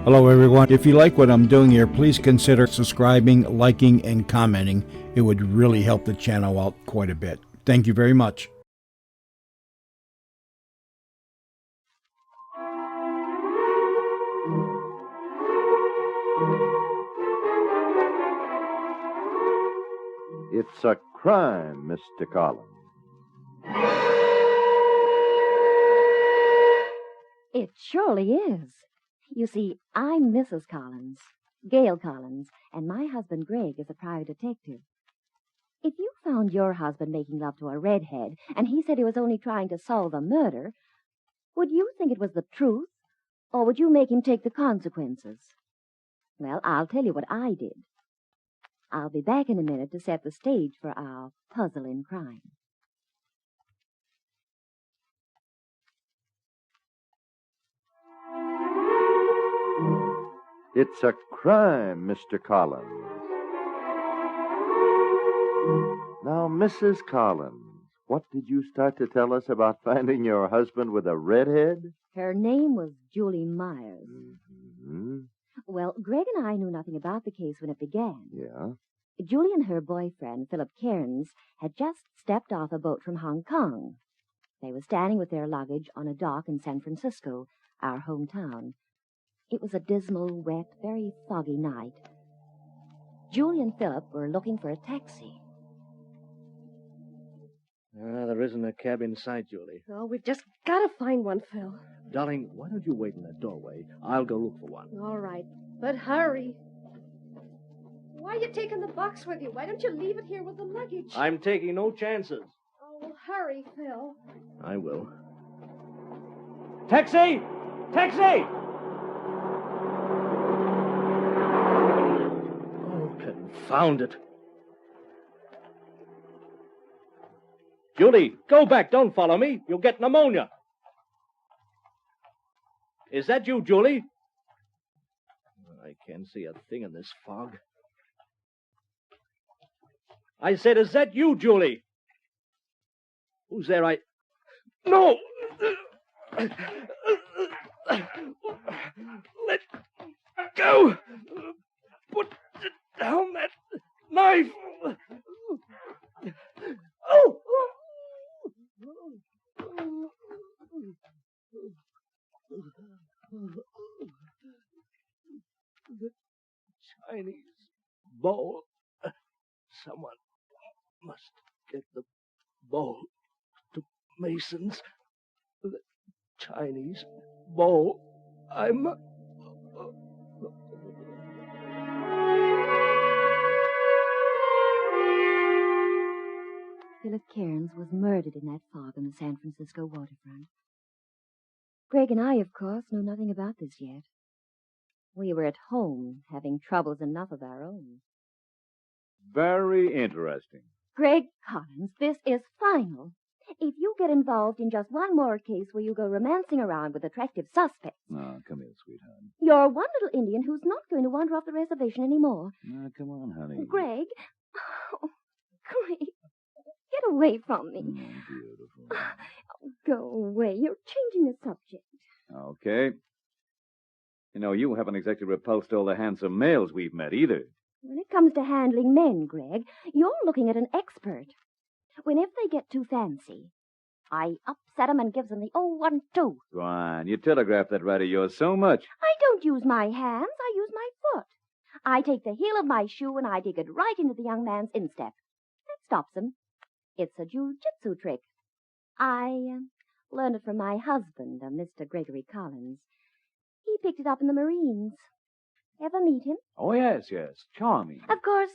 Hello, everyone. If you like what I'm doing here, please consider subscribing, liking, and commenting. It would really help the channel out quite a bit. Thank you very much. It's a crime, Mr. Collins. It surely is. You see, I'm Mrs. Collins, Gail Collins, and my husband Greg is a private detective. If you found your husband making love to a redhead and he said he was only trying to solve a murder, would you think it was the truth, or would you make him take the consequences? Well, I'll tell you what I did. I'll be back in a minute to set the stage for our puzzle in crime. It's a crime, Mr. Collins. Now, Mrs. Collins, what did you start to tell us about finding your husband with a redhead? Her name was Julie Myers. Mm-hmm. Well, Greg and I knew nothing about the case when it began. Yeah? Julie and her boyfriend, Philip Cairns, had just stepped off a boat from Hong Kong. They were standing with their luggage on a dock in San Francisco, our hometown. It was a dismal, wet, very foggy night. Julie and Philip were looking for a taxi. There isn't a cab in sight, Julie. Oh, we've just got to find one, Phil. Darling, why don't you wait in that doorway? I'll go look for one. All right, but hurry. Why are you taking the box with you? Why don't you leave it here with the luggage? I'm taking no chances. Oh, well, hurry, Phil. I will. Taxi! Taxi! Oh, confound it. Julie, go back. Don't follow me. You'll get pneumonia. Is that you, Julie? I can't see a thing in this fog. I said, is that you, Julie? Who's there? No! Let go! Put down that knife! Oh! The Chinese bowl. Someone must get the bowl to Mason's. The Chinese bowl. Philip Cairns was murdered in that fog on the San Francisco waterfront. Greg and I, of course, know nothing about this yet. We were at home, having troubles enough of our own. Very interesting. Greg Collins, this is final. If you get involved in just one more case where you go romancing around with attractive suspects... Oh, come here, sweetheart. You're one little Indian who's not going to wander off the reservation anymore. Come on, honey. Greg? Oh, Greg, get away from me. Beautiful. Go away. You're changing the subject. Okay. You know, you haven't exactly repulsed all the handsome males we've met either. When it comes to handling men, Greg, you're looking at an expert. Whenever they get too fancy, I upset 'em and gives them the 0-1-2. Go on, you telegraph that right of yours so much. I don't use my hands, I use my foot. I take the heel of my shoe and I dig it right into the young man's instep. That stops him. It's a jiu-jitsu trick. I learned it from my husband, Mr. Gregory Collins. He picked it up in the Marines. Ever meet him? Oh, yes. Charming. Of course,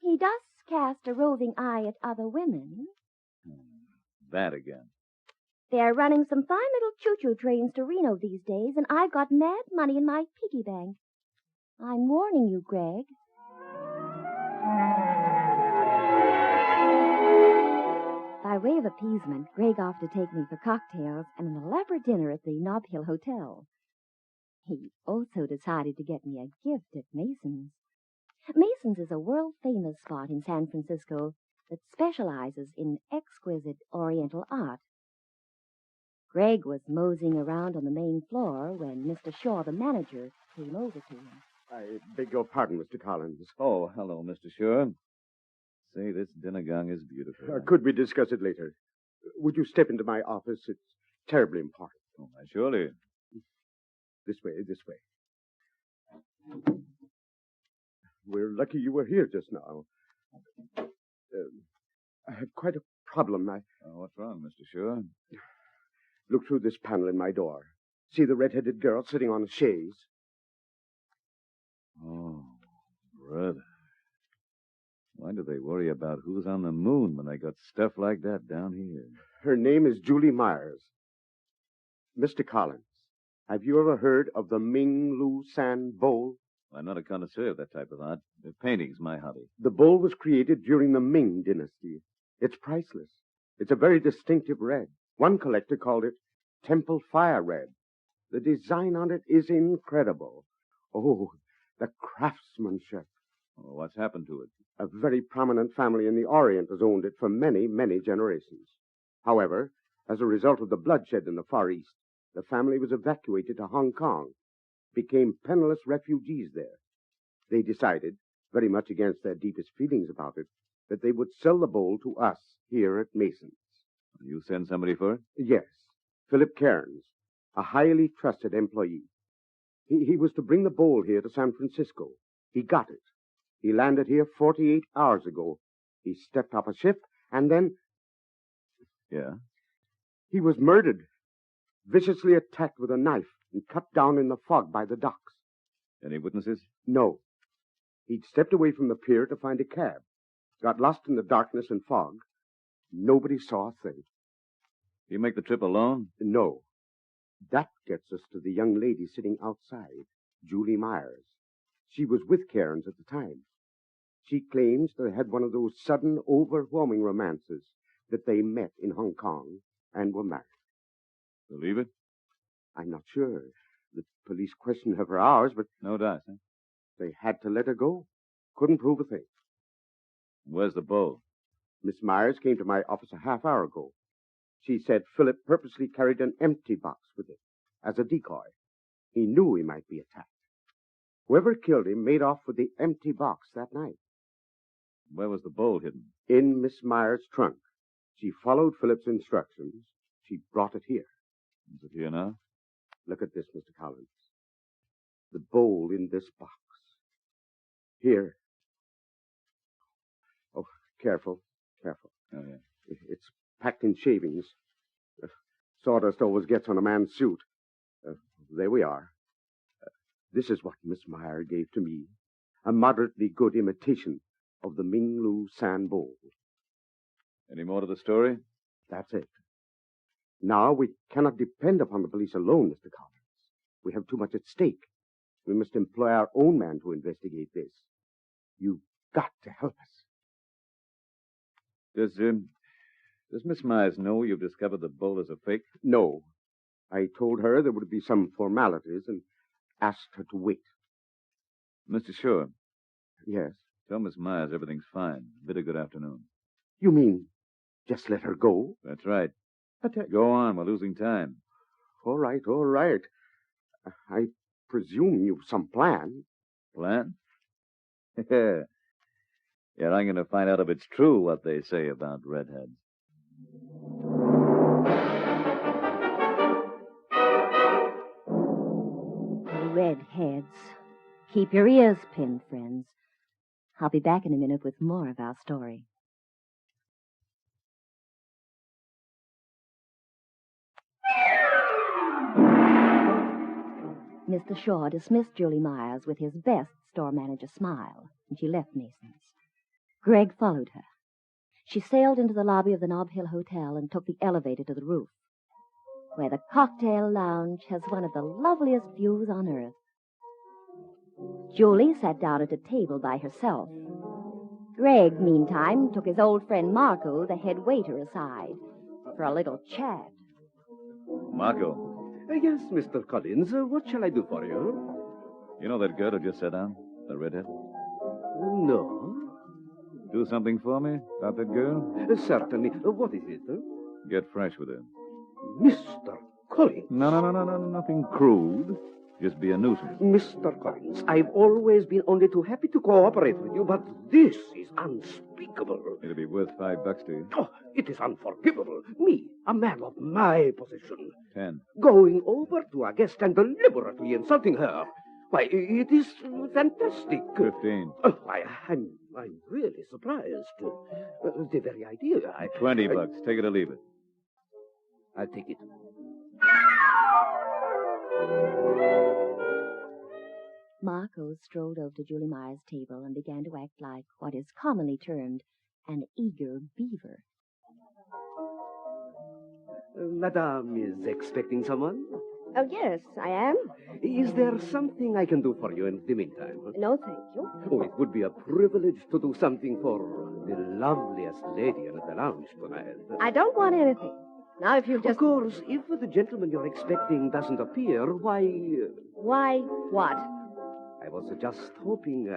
he does cast a roving eye at other women. That again. They're running some fine little choo-choo trains to Reno these days, and I've got mad money in my piggy bank. I'm warning you, Greg. By way of appeasement, Greg offered to take me for cocktails and an elaborate dinner at the Nob Hill Hotel. He also decided to get me a gift at Mason's. Mason's is a world-famous spot in San Francisco that specializes in exquisite Oriental art. Greg was moseying around on the main floor when Mr. Shaw, the manager, came over to him. I beg your pardon, Mr. Collins. Oh, hello, Mr. Shore. Say, this dinner gong is beautiful. Could we discuss it later? Would you step into my office? It's terribly important. Oh, why, surely. This way, this way. We're lucky you were here just now. I have quite a problem. What's wrong, Mr. Shore? Look through this panel in my door. See the red-headed girl sitting on a chaise? Oh, brother. Why do they worry about who's on the moon when they got stuff like that down here? Her name is Julie Myers. Mr. Collins, have you ever heard of the Ming Lu San Bowl? I'm not a connoisseur of that type of art. Painting's my hobby. The bowl was created during the Ming dynasty. It's priceless. It's a very distinctive red. One collector called it Temple Fire Red. The design on it is incredible. Oh, the craftsmanship. Oh, what's happened to it? A very prominent family in the Orient has owned it for many, many generations. However, as a result of the bloodshed in the Far East, the family was evacuated to Hong Kong, became penniless refugees there. They decided, very much against their deepest feelings about it, that they would sell the bowl to us here at Mason's. You send somebody for it? Yes, Philip Cairns, a highly trusted employee. He was to bring the bowl here to San Francisco. He got it. He landed here 48 hours ago. He stepped off a ship, and then... Yeah? He was murdered, viciously attacked with a knife and cut down in the fog by the docks. Any witnesses? No. He'd stepped away from the pier to find a cab, got lost in the darkness and fog. Nobody saw a thing. You make the trip alone? No. That gets us to the young lady sitting outside, Julie Myers. She was with Cairns at the time. She claims they had one of those sudden, overwhelming romances that they met in Hong Kong and were married. Believe it? I'm not sure. The police questioned her for hours, but... No doubt, huh? They had to let her go. Couldn't prove a thing. Where's the bowl? Miss Myers came to my office a half hour ago. She said Philip purposely carried an empty box with him as a decoy. He knew he might be attacked. Whoever killed him made off with the empty box that night. Where was the bowl hidden? In Miss Myers' trunk. She followed Philip's instructions. She brought it here. Is it here now? Look at this, Mr. Collins. The bowl in this box. Here. Oh, careful, careful. Oh, yeah. It's packed in shavings. Sawdust always gets on a man's suit. There we are. This is what Miss Meyer gave to me. A moderately good imitation of the Ming Lu San Bowl. Any more to the story? That's it. Now we cannot depend upon the police alone, Mr. Collins. We have too much at stake. We must employ our own man to investigate this. You've got to help us. Does Miss Myers know you've discovered the bowl is a fake? No. I told her there would be some formalities and asked her to wait. Mr. Shore. Yes? Tell Miss Myers everything's fine. Bid her good afternoon. You mean just let her go? That's right. But, Go on. We're losing time. All right, all right. I presume you've some plan. Plan? Yeah, I'm going to find out if it's true what they say about redheads. Redheads. Keep your ears pinned, friends. I'll be back in a minute with more of our story. Mr. Shaw dismissed Julie Myers with his best store manager smile, and she left Mason's. Greg followed her. She sailed into the lobby of the Nob Hill Hotel and took the elevator to the roof, where the cocktail lounge has one of the loveliest views on earth. Julie sat down at a table by herself. Greg, meantime, took his old friend Marco, the head waiter, aside for a little chat. Marco, Yes, Mr. Collins. What shall I do for you? you know that girl who just sat down? The redhead? No. Do something for me about that girl? Certainly. What is it? Get fresh with her. Mr. Collins. No, nothing crude. Just be a nuisance. Mr. Collins, I've always been only too happy to cooperate with you, but this is unspeakable. It'll be worth $5 to you. Oh, it is unforgivable. Me, a man of my position, 10. going over to a guest and deliberately insulting her. Why, it is fantastic. 15. Why, I'm really surprised. The very idea. $20. Take it or leave it. I'll take it. Marco strolled over to Julie Meyer's table and began to act like what is commonly termed an eager beaver. Madame is expecting someone? Oh, yes, I am. Is there something I can do for you in the meantime? No, thank you. Oh, it would be a privilege to do something for the loveliest lady in the lounge tonight. I don't want anything. Now, if you'll Of just... course, if the gentleman you're expecting doesn't appear, why... Why, what? I was just hoping,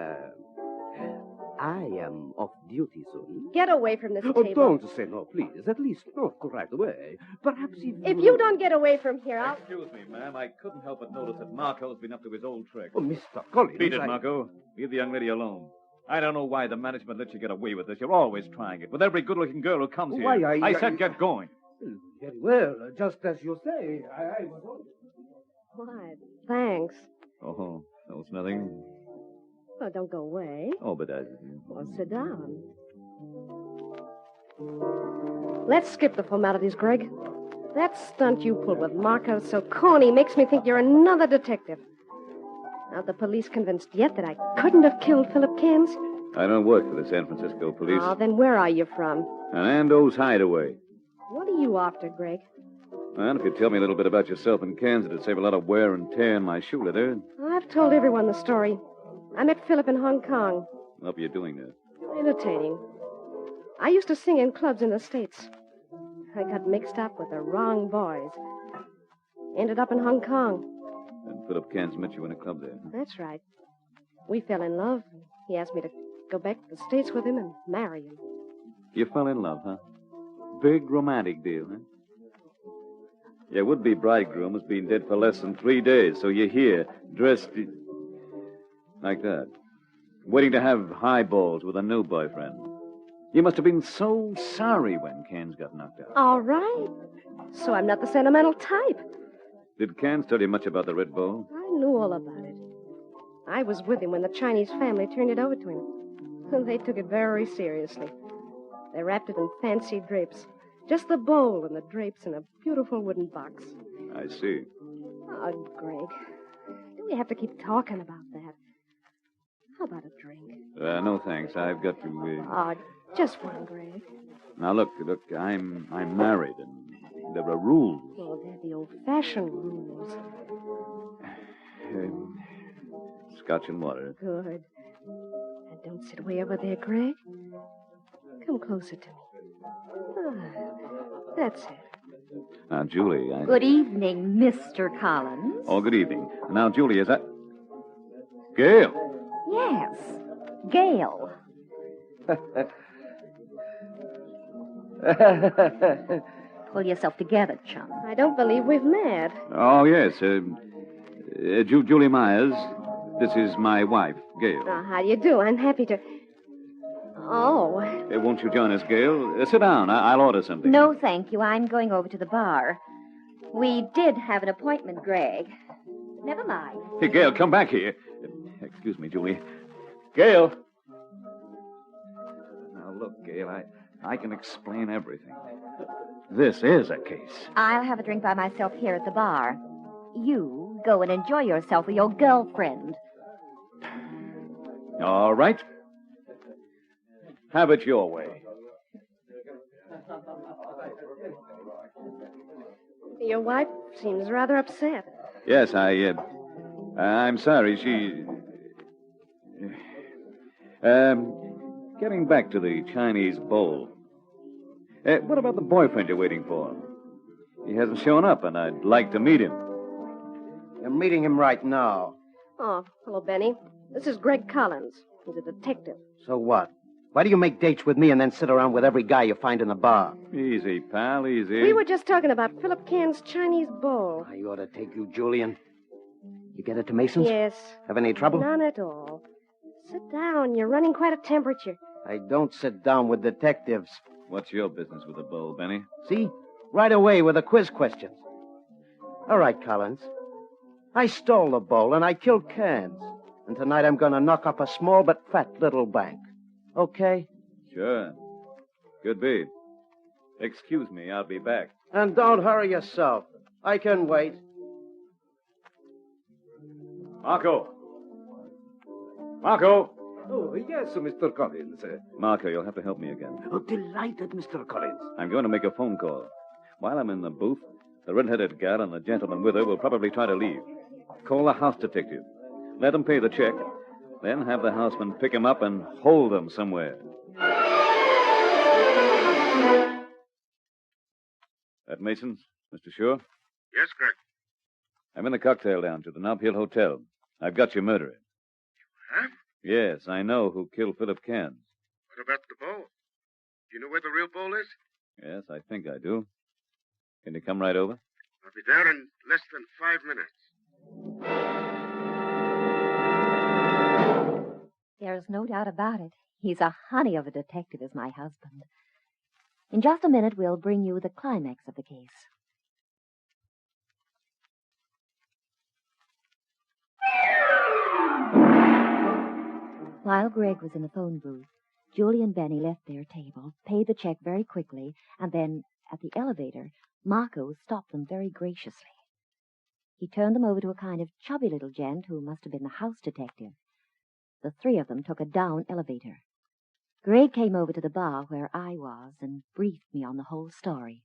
I am off duty soon. Get away from this Oh, table. don't say no, please. At least not right away. Perhaps If you don't get away from here, I'll... Excuse me, ma'am. I couldn't help but notice that Marco's been up to his old trick. Oh, Mr. Collins, Beat it, Marco. Leave the young lady alone. I don't know why the management lets you get away with this. You're always trying it. With every good-looking girl who comes here. Why, I said get going. Very well, just as you say. I was only... Why, thanks. Oh, that was nothing. Oh, don't go away. Oh, but Or sit down. Let's skip the formalities, Greg. That stunt you pulled with Marco so corny makes me think you're another detective. Aren't the police convinced yet that I couldn't have killed Philip Cairns? I don't work for the San Francisco police. Oh, then where are you from? Hernando's hideaway. What are you after, Greg? Well, if you'd tell me a little bit about yourself in Kansas, it'd save a lot of wear and tear in my shoe leather. I've told everyone the story. I met Philip in Hong Kong. Hope you're doing that. Entertaining. I used to sing in clubs in the States. I got mixed up with the wrong boys. Ended up in Hong Kong. And Philip Cairns met you in a club there. That's right. We fell in love. He asked me to go back to the States with him and marry him. You fell in love, huh? Big romantic deal, huh? Your would-be bridegroom has been dead for less than 3 days, so you're here, dressed like that, waiting to have highballs with a new boyfriend. You must have been so sorry when Cairns got knocked out. All right. So I'm not the sentimental type. Did Cairns tell you much about the Red Bull? I knew all about it. I was with him when the Chinese family turned it over to him. They took it very seriously. They wrapped it in fancy drapes. Just the bowl and the drapes in a beautiful wooden box. I see. Oh, Greg. Do we have to keep talking about that? How about a drink? No, thanks. I've got to... Oh, just one, Greg. Now, look, I'm married, and there are rules. Oh, they're the old-fashioned rules. Scotch and water. Good. And don't sit way over there, Greg. Come closer to me. Ah, that's it. Now, Julie, Good evening, Mr. Collins. Oh, good evening. Now, Julie, is that... Gail! Yes, Gail. Pull yourself together, chum. I don't believe we've met. Oh, yes. Julie Myers. This is my wife, Gail. How do you do? I'm happy to... Oh. Won't you join us, Gail? Sit down. I'll order something. No, thank you. I'm going over to the bar. We did have an appointment, Greg. Never mind. Hey, Gail, come back here. Excuse me, Julie. Gail! Now, look, Gail, I can explain everything. This is a case. I'll have a drink by myself here at the bar. You go and enjoy yourself with your girlfriend. All right. Have it your way. Your wife seems rather upset. Yes, I'm sorry. She... Getting back to the Chinese bowl. What about the boyfriend you're waiting for? He hasn't shown up, and I'd like to meet him. You're meeting him right now. Oh, hello, Benny. This is Greg Collins. He's a detective. So what? Why do you make dates with me and then sit around with every guy you find in the bar? Easy, pal, easy. We were just talking about Philip Cairns' Chinese bowl. I ought to take you, Julian. You get it to Mason's? Yes. Have any trouble? None at all. Sit down. You're running quite a temperature. I don't sit down with detectives. What's your business with the bowl, Benny? See? Right away with the quiz questions. All right, Collins. I stole the bowl and I killed Cairns. And tonight I'm going to knock up a small but fat little bank. Okay? Sure. Could be. Excuse me, I'll be back. And don't hurry yourself. I can wait. Marco! Marco! Oh, yes, Mr. Collins. Marco, you'll have to help me again. Oh, delighted, Mr. Collins. I'm going to make a phone call. While I'm in the booth, the red-headed gal and the gentleman with her will probably try to leave. Call the house detective. Let him pay the check. Then have the houseman pick him up and hold him somewhere. At Mason's, Mr. Shore? Yes, Greg. I'm in the cocktail lounge at the Nob Hill Hotel. I've got your murderer. Huh? Yes, I know who killed Philip Cairns. What about the bowl? Do you know where the real bowl is? Yes, I think I do. Can you come right over? I'll be there in less than 5 minutes. There's no doubt about it. He's a honey of a detective, is my husband. In just a minute, we'll bring you the climax of the case. While Greg was in the phone booth, Julie and Benny left their table, paid the check very quickly, and then, at the elevator, Marco stopped them very graciously. He turned them over to a kind of chubby little gent who must have been the house detective. The three of them took a down elevator. Greg came over to the bar where I was and briefed me on the whole story.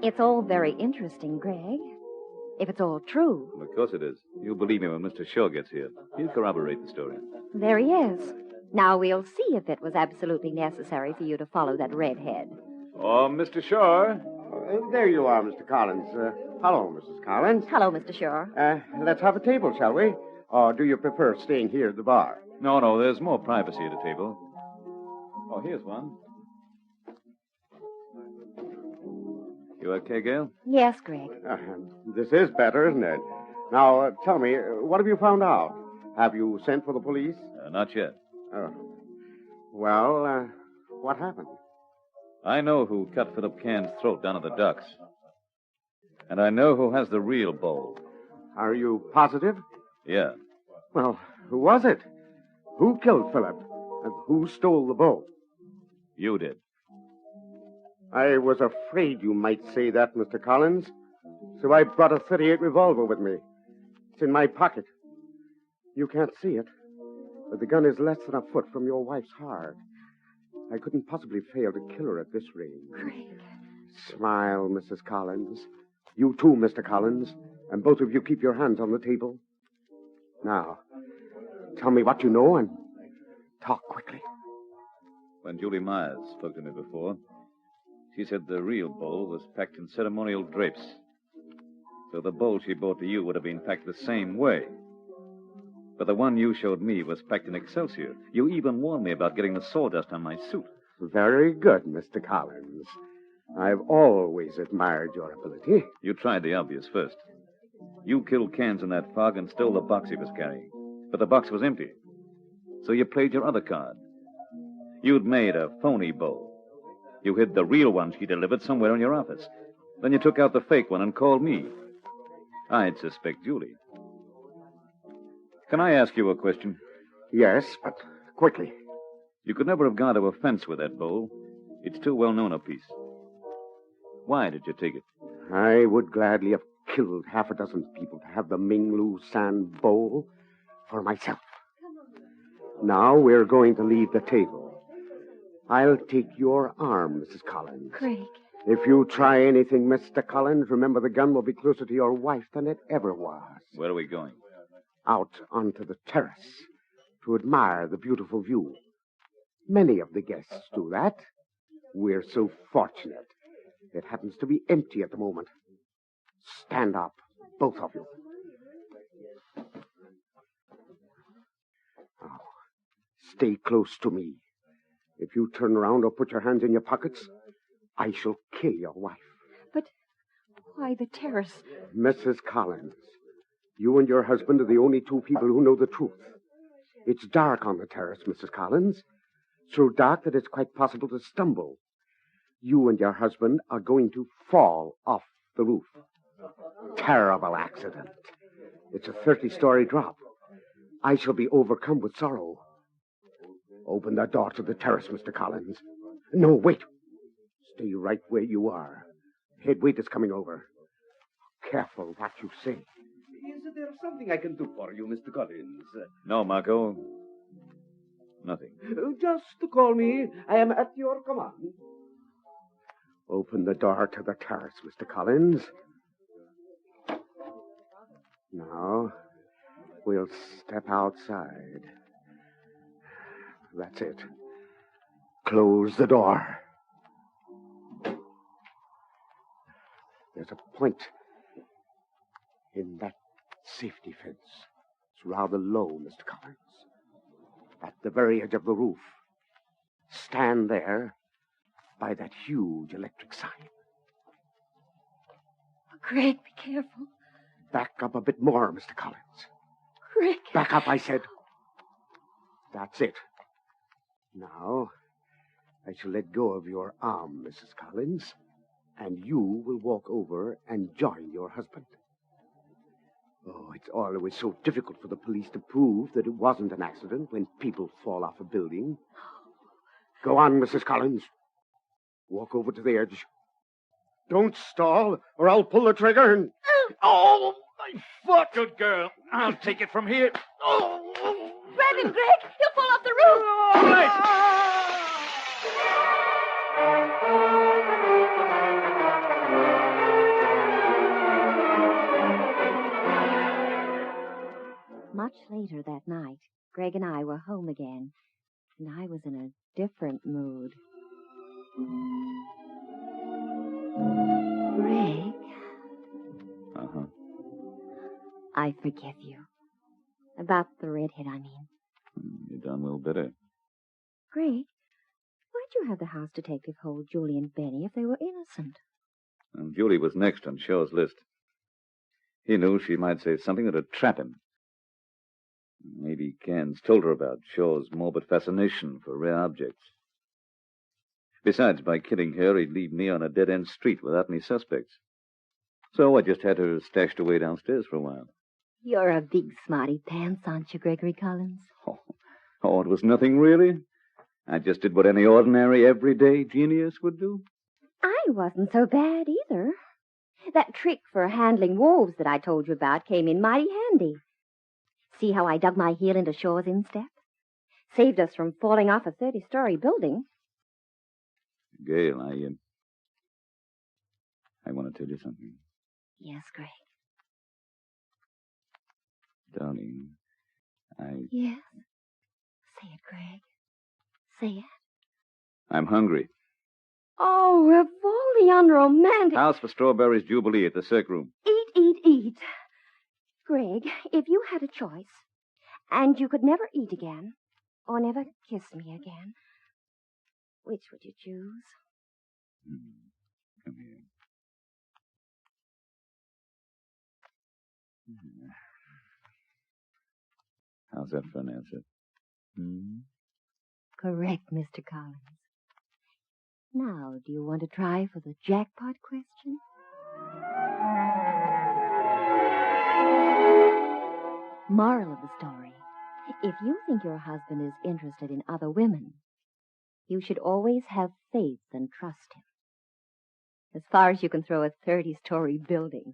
It's all very interesting, Greg. If it's all true. Well, of course it is. You'll believe me when Mr. Shaw gets here. He'll corroborate the story. There he is. Now we'll see if it was absolutely necessary for you to follow that redhead. Oh, Mr. Shaw. There you are, Mr. Collins. Hello, Mrs. Collins. Hello, Mr. Shore. Let's have a table, shall we? Or do you prefer staying here at the bar? No, there's more privacy at a table. Oh, here's one. You okay, Gail? Yes, Greg. This is better, isn't it? Now, tell me, what have you found out? Have you sent for the police? Not yet. Well, what happened? I know who cut Philip Cairns' throat down at the docks. And I know who has the real bowl. Are you positive? Yeah. Well, who was it? Who killed Philip? And who stole the bowl? You did. I was afraid you might say that, Mr. Collins. So I brought a .38 revolver with me. It's in my pocket. You can't see it, but the gun is less than a foot from your wife's heart. I couldn't possibly fail to kill her at this range. Greg. Smile, Mrs. Collins. You too, Mr. Collins. And both of you keep your hands on the table. Now, tell me what you know and talk quickly. When Julie Myers spoke to me before, she said the real bowl was packed in ceremonial drapes. So the bowl she brought to you would have been packed the same way. But the one you showed me was packed in Excelsior. You even warned me about getting the sawdust on my suit. Very good, Mr. Collins. I've always admired your ability. You tried the obvious first. You killed Cairns in that fog and stole the box he was carrying. But the box was empty. So you played your other card. You'd made a phony bowl. You hid the real one she delivered somewhere in your office. Then you took out the fake one and called me. I'd suspect Julie. Can I ask you a question? Yes, but quickly. You could never have gone to a fence with that bowl. It's too well known a piece. Why did you take it? I would gladly have killed half a dozen people to have the Minglu Sand bowl for myself. Now we're going to leave the table. I'll take your arm, Mrs. Collins. Greg. If you try anything, Mr. Collins, remember the gun will be closer to your wife than it ever was. Where are we going? Out onto the terrace to admire the beautiful view. Many of the guests do that. We're so fortunate. It happens to be empty at the moment. Stand up, both of you. Now, stay close to me. If you turn around or put your hands in your pockets, I shall kill your wife. But why the terrace? Mrs. Collins, you and your husband are the only two people who know the truth. It's dark on the terrace, Mrs. Collins. So dark that it's quite possible to stumble. You and your husband are going to fall off the roof. Terrible accident. It's a 30-story drop. I shall be overcome with sorrow. Open the door to the terrace, Mr. Collins. No, wait. Stay right where you are. Head waiter's coming over. Careful what you say. Is there something I can do for you, Mr. Collins? No, Marco. Nothing. Just call me. I am at your command. Open the door to the terrace, Mr. Collins. Now, we'll step outside. That's it. Close the door. There's a point in that safety fence. It's rather low, Mr. Collins. At the very edge of the roof. Stand there by that huge electric sign. Greg, be careful. Back up a bit more, Mr. Collins. Greg. Back up, I said. That's it. Now, I shall let go of your arm, Mrs. Collins, and you will walk over and join your husband. Oh, it's always so difficult for the police to prove that it wasn't an accident when people fall off a building. Go on, Mrs. Collins. Walk over to the edge. Don't stall, or I'll pull the trigger and... Oh, my foot! Good girl. I'll take it from here. Oh! Grab him, Greg. He'll fall off the roof. All right. Much later that night, Greg and I were home again, and I was in a different mood. Greg, Uh-huh. I forgive you. About the redhead, I mean. You done well better. Greg, why'd you have the house detective hold Julie and Benny if they were innocent? And Julie was next on Shaw's list. He knew she might say something that'd trap him. Maybe Cairns told her about Shaw's morbid fascination for rare objects. Besides, by killing her, he'd leave me on a dead-end street without any suspects. So I just had her stashed away downstairs for a while. You're a big smarty pants, aren't you, Gregory Collins? Oh, it was nothing really. I just did what any ordinary, everyday genius would do. I wasn't so bad either. That trick for handling wolves that I told you about came in mighty handy. See how I dug my heel into Shaw's instep? Saved us from falling off a 30-story building. Gail, I want to tell you something. Yes, Greg. Darling, Yes? Say it, Greg. Say it. I'm hungry. Oh, of all the unromantic... House for Strawberries Jubilee at the Cirque Room. Eat. Greg, if you had a choice, and you could never eat again, or never kiss me again, which would you choose? Come here. How's that for an answer? Correct, Mr. Collins. Now, do you want to try for the jackpot question? Moral of the story. If you think your husband is interested in other women, you should always have faith and trust him. As far as you can throw a 30-story building.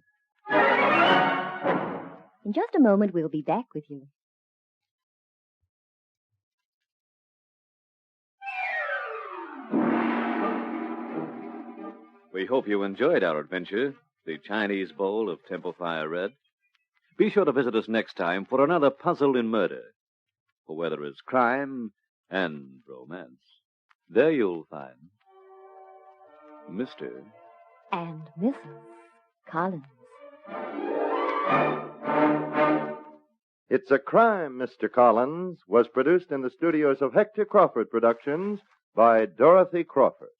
In just a moment, we'll be back with you. We hope you enjoyed our adventure, the Chinese bowl of Temple Fire Red. Be sure to visit us next time for another puzzle in murder. For where there is crime and romance, there you'll find Mr. And Mrs. Collins. It's a Crime, Mr. Collins was produced in the studios of Hector Crawford Productions by Dorothy Crawford.